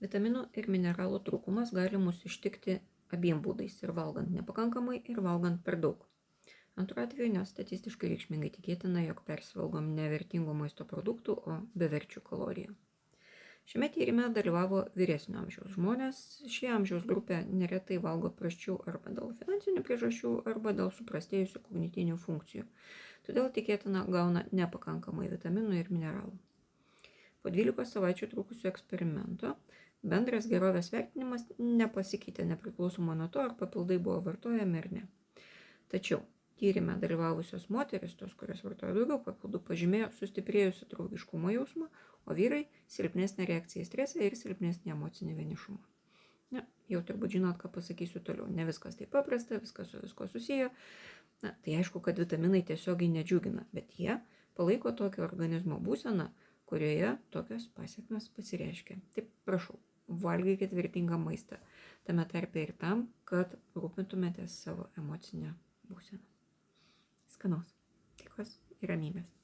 Vitaminų ir mineralų trūkumas gali mus ištikti abiem būdais - ir valgant nepakankamai, ir valgant per daug. Antru atveju, nes statistiškai reikšmingai tikėtina, jog persivalgom nevertingų maisto produktų, o beverčių kalorijų. Šiame tyrime dalyvavo vyresnio amžiaus žmonės. Ši amžiaus grupė neretai valgo prasčiau arba dėl finansinių priežasčių, arba dėl suprastėjusių kognityvinių funkcijų. Todėl tikėtina gauna nepakankamai vitaminų ir mineralų. Po 12 savaičių trukusio eksperimento bendras gerovės vertinimas nepasikeitė nepriklausomai nuo to, ar papildai buvo vartojami ar ne. Tačiau tyrime dalyvavusios moteris, tos, kurios vartoja daugiau papildų, pažymėjo sustiprėjusią draugiškumo jausmą, o vyrai silpnesnę reakciją į stresą ir silpnesnį emocinį vienišumą. Na, jau turbūt žinot, ką pasakysiu toliau. Ne viskas taip paprasta, viskas su visko susiję. Na, tai aišku, kad vitaminai tiesiogiai nedžiugina, bet jie palaiko tokią organizmo būseną, kurioje tokios pasiekmes pasireiškia. Taip, prašau, valgykit vertingą maistą, tame tarpe ir tam, kad rūpintumėtės savo emocinę būseną. Skanaus, taikos ir ramybės.